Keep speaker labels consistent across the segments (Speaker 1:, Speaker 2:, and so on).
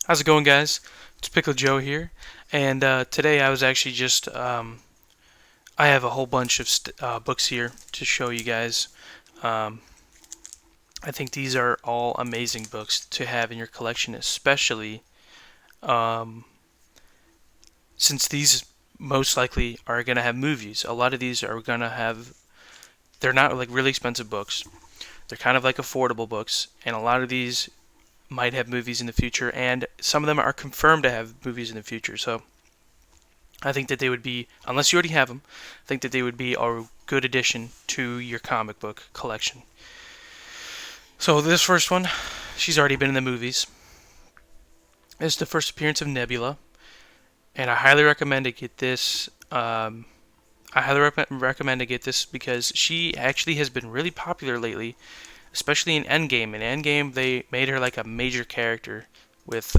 Speaker 1: How's it going, guys? It's Pickle Joe here, and today I was actually just I have a whole bunch of books here to show you guys. Um, I think these are all amazing books to have in your collection, especially um, since these most likely are going to have movies. A lot of these are going to have. They're not like really expensive books. They're kind of like affordable books, and a lot of these might have movies in the future, and some of them are confirmed to have movies in the future. So I think that they would be, unless you already have them, I think that they would be a good addition to your comic book collection. So this first one, she's already been in the movies. It's the first appearance of Nebula, and I highly recommend to get this. I highly recommend to get this because she actually has been really popular lately, especially in Endgame. In Endgame, they made her like a major character with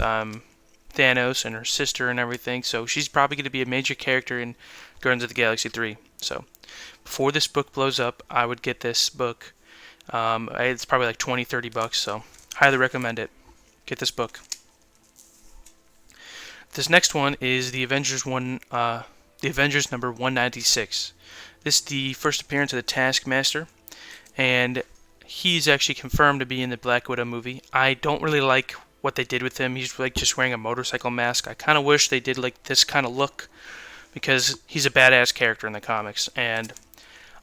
Speaker 1: Thanos and her sister and everything. So she's probably going to be a major character in Guardians of the Galaxy 3. So before this book blows up, I would get this book. It's probably like 20, $30, so highly recommend it. Get this book. This next one is the Avengers number 196. This is the first appearance of the Taskmaster, and he's actually confirmed to be in the Black Widow movie. I don't really like what they did with him. He's like just wearing a motorcycle mask. I kind of wish they did like this kind of look because he's a badass character in the comics, and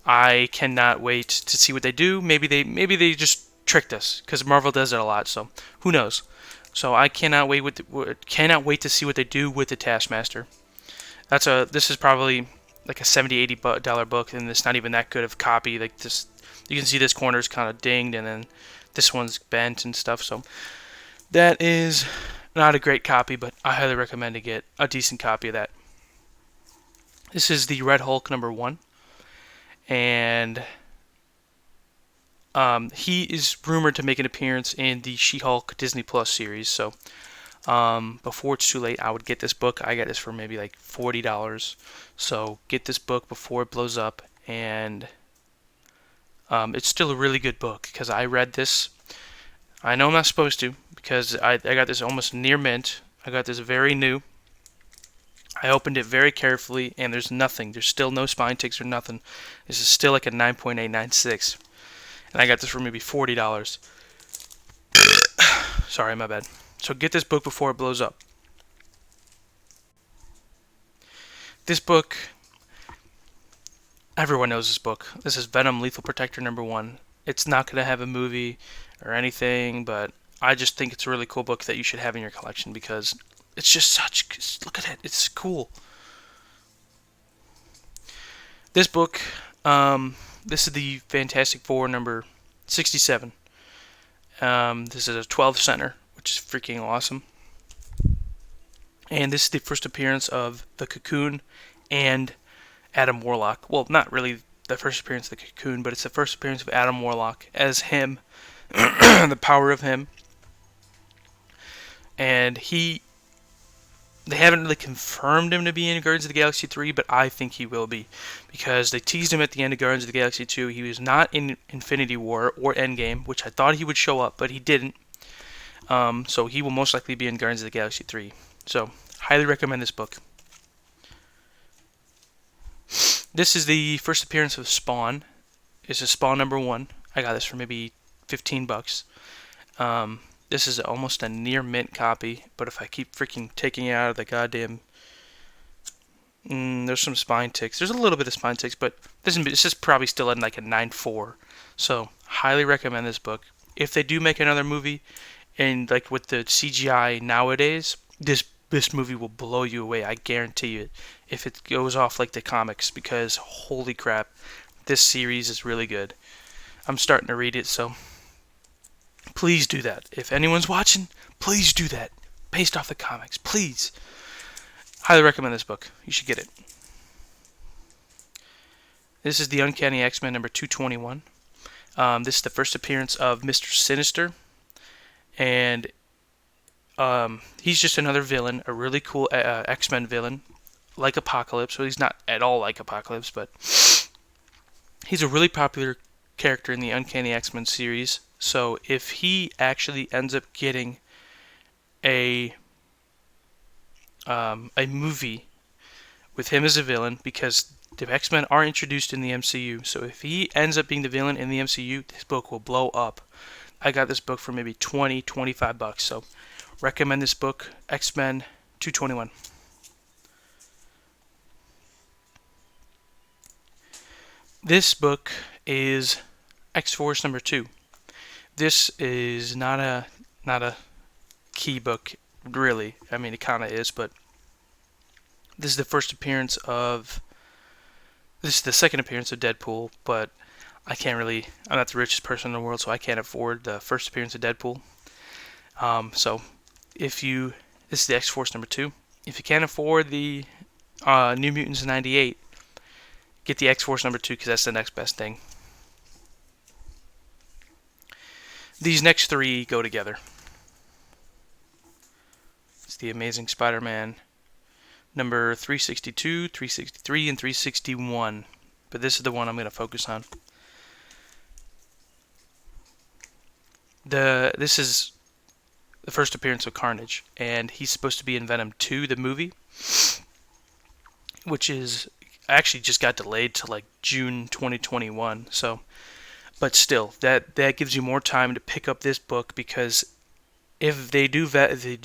Speaker 1: I cannot wait to see what they do. Maybe they just tricked us because Marvel does it a lot. So who knows? So I cannot cannot wait to see what they do with the Taskmaster. This is probably like a $70-$80 book, and it's not even that good of a copy. Like this, you can see this corner is kind of dinged, and then this one's bent and stuff. So that is not a great copy, but I highly recommend to get a decent copy of that. This is the Red Hulk number 1, and he is rumored to make an appearance in the She-Hulk Disney Plus series. So before it's too late, I would get this book. I got this for maybe like $40. So get this book before it blows up, and it's still a really good book because I read this. I know I'm not supposed to because I got this almost near mint. I got this very new. I opened it very carefully, and there's nothing. There's still no spine ticks or nothing. This is still like a 9.896, and I got this for maybe $40. Sorry, my bad. So get this book before it blows up. This book, everyone knows this book. This is Venom Lethal Protector number 1. It's not going to have a movie or anything, but I just think it's a really cool book that you should have in your collection because it's just such, look at it, it's cool. This book, this is the Fantastic Four number 67. This is a 12 center, which is freaking awesome. And this is the first appearance of the Cocoon and Adam Warlock. Well, not really the first appearance of the Cocoon, but it's the first appearance of Adam Warlock as him, the power of him. And they haven't really confirmed him to be in Guardians of the Galaxy 3, but I think he will be. Because they teased him at the end of Guardians of the Galaxy 2. He was not in Infinity War or Endgame, which I thought he would show up, but he didn't. So he will most likely be in Guardians of the Galaxy 3. So, highly recommend this book. This is the first appearance of Spawn. This is Spawn number 1. I got this for maybe $15. This is almost a near mint copy, but if I keep freaking taking it out of the goddamn... there's some spine ticks. There's a little bit of spine ticks, but this is probably still in like a 9.4. So, highly recommend this book. If they do make another movie, and like with the CGI nowadays, this movie will blow you away. I guarantee it. If it goes off like the comics, because holy crap, this series is really good. I'm starting to read it, so please do that. If anyone's watching, please do that. Based off the comics, please. Highly recommend this book. You should get it. This is the Uncanny X-Men number 221. This is the first appearance of Mr. Sinister. And he's just another villain, a really cool X-Men villain, like Apocalypse. Well, he's not at all like Apocalypse, but he's a really popular character in the Uncanny X-Men series. So if he actually ends up getting a a movie with him as a villain, because the X-Men are introduced in the MCU. So if he ends up being the villain in the MCU, this book will blow up. I got this book for maybe 20, 25 bucks. So recommend this book, X-Men 221. This book is X-Force number 2. This is not a key book, really. I mean, it kind of is, but this is the first appearance of. This is the second appearance of Deadpool, but I'm not the richest person in the world, so I can't afford the first appearance of Deadpool. So, this is the X-Force number 2. If you can't afford the New Mutants 98, get the X-Force number 2, because that's the next best thing. These next 3 go together. It's the Amazing Spider-Man number 362, 363, and 361. But this is the one I'm going to focus on. This is the first appearance of Carnage, and he's supposed to be in Venom 2, the movie, which is actually just got delayed to like June 2021. So, but still, that gives you more time to pick up this book, because if they do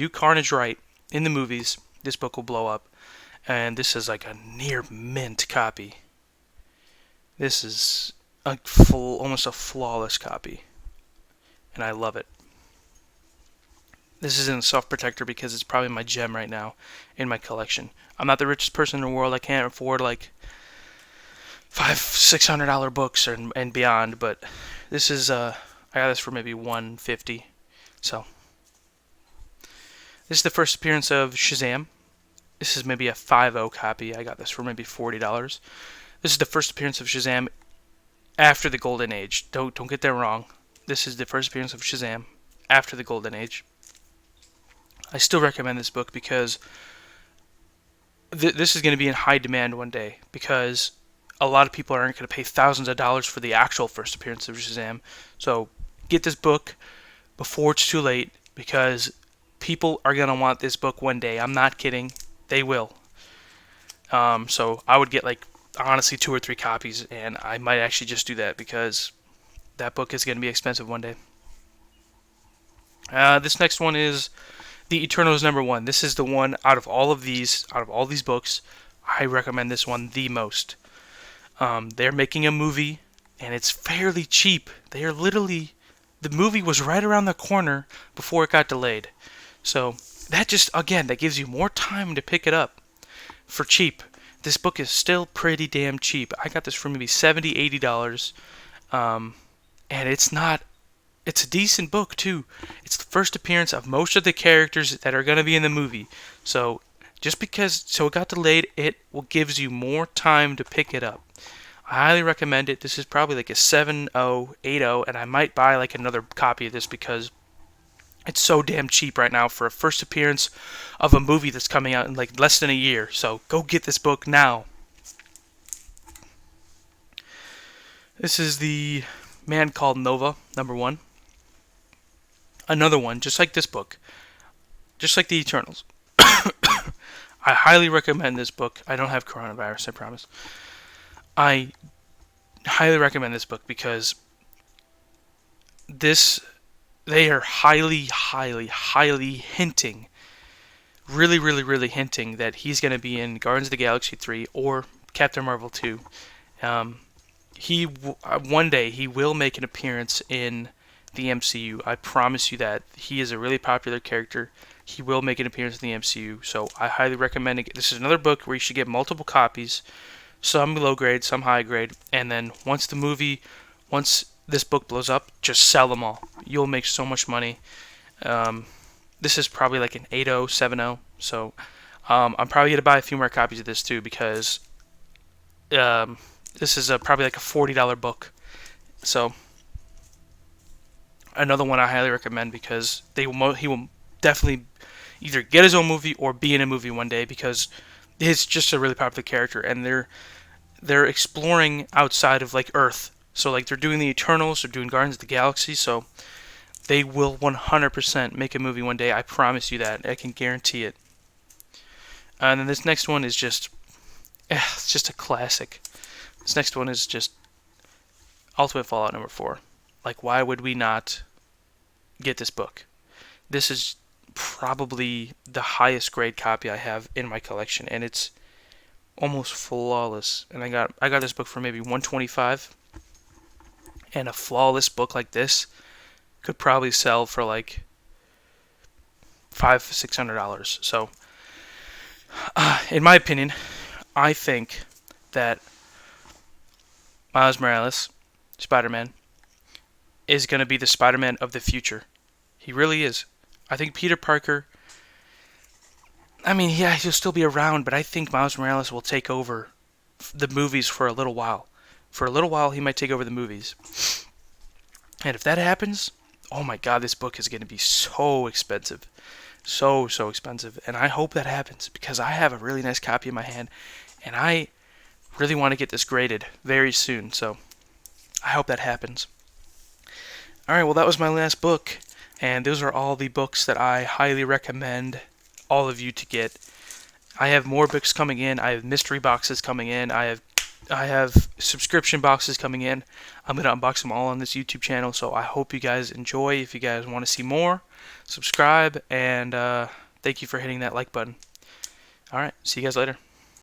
Speaker 1: Carnage right in the movies, this book will blow up. And this is like a near mint copy. This is almost a flawless copy, and I love it. This is in a soft protector because it's probably my gem right now in my collection. I'm not the richest person in the world. I can't afford like $500-600 books and beyond, but this is I got this for maybe $150. So this is the first appearance of Shazam. This is maybe a 5.0 copy. I got this for maybe $40. This is the first appearance of Shazam after the Golden Age. Don't get that wrong. This is the first appearance of Shazam after the Golden Age. I still recommend this book because this is going to be in high demand one day, because a lot of people aren't going to pay thousands of dollars for the actual first appearance of Shazam. So get this book before it's too late, because people are going to want this book one day. I'm not kidding. They will. So I would get like honestly 2 or 3 copies, and I might actually just do that because that book is going to be expensive one day. This next one is The Eternals number 1. This is the one out of all these books, I recommend this one the most. They're making a movie, and it's fairly cheap. The movie was right around the corner before it got delayed. So that gives you more time to pick it up for cheap. This book is still pretty damn cheap. I got this for maybe $70, $80. And it's a decent book too. It's the first appearance of most of the characters that are going to be in the movie. So it got delayed, gives you more time to pick it up. I highly recommend it. This is probably like a 7.0, 8.0, and I might buy like another copy of this because it's so damn cheap right now for a first appearance of a movie that's coming out in like less than a year. So go get this book now. This is The Man Called Nova, number 1. Another one, just like this book. Just like The Eternals. I highly recommend this book. I don't have coronavirus, I promise. I highly recommend this book because they are highly, highly, highly hinting, really hinting that he's going to be in Guardians of the Galaxy 3 or Captain Marvel 2. One day he will make an appearance in the MCU. I promise you that. He is a really popular character. He will make an appearance in the MCU, so I highly recommend it. This is another book where you should get multiple copies, some low grade, some high grade, and then once this book blows up, just sell them all. You'll make so much money. This is probably like an 8.0, 7.0, so I'm probably going to buy a few more copies of this too, because this is probably like a $40 book. So another one I highly recommend because he will definitely either get his own movie or be in a movie one day, because he's just a really popular character, and they're exploring outside of like Earth. So like they're doing the Eternals, they're doing Guardians of the Galaxy, so they will 100% make a movie one day. I promise you that. I can guarantee it. And then this next one is just, it's just a classic. This next one is just Ultimate Fallout number 4. Like, why would we not get this book? This is probably the highest grade copy I have in my collection, and it's almost flawless. And I got this book for maybe $125, and a flawless book like this could probably sell for like $500-600. So, in my opinion, I think that Miles Morales, Spider-Man, is going to be the Spider-Man of the future. He really is. I think Peter Parker, I mean, yeah, he'll still be around, but I think Miles Morales will take over the movies for a little while. For a little while, he might take over the movies. And if that happens, oh my god, this book is going to be so expensive. So expensive. And I hope that happens, because I have a really nice copy in my hand, and I really want to get this graded very soon. So I hope that happens. Alright, well, that was my last book. And those are all the books that I highly recommend all of you to get. I have more books coming in. I have mystery boxes coming in. I have subscription boxes coming in. I'm going to unbox them all on this YouTube channel. So I hope you guys enjoy. If you guys want to see more, subscribe. And thank you for hitting that like button. Alright, see you guys later.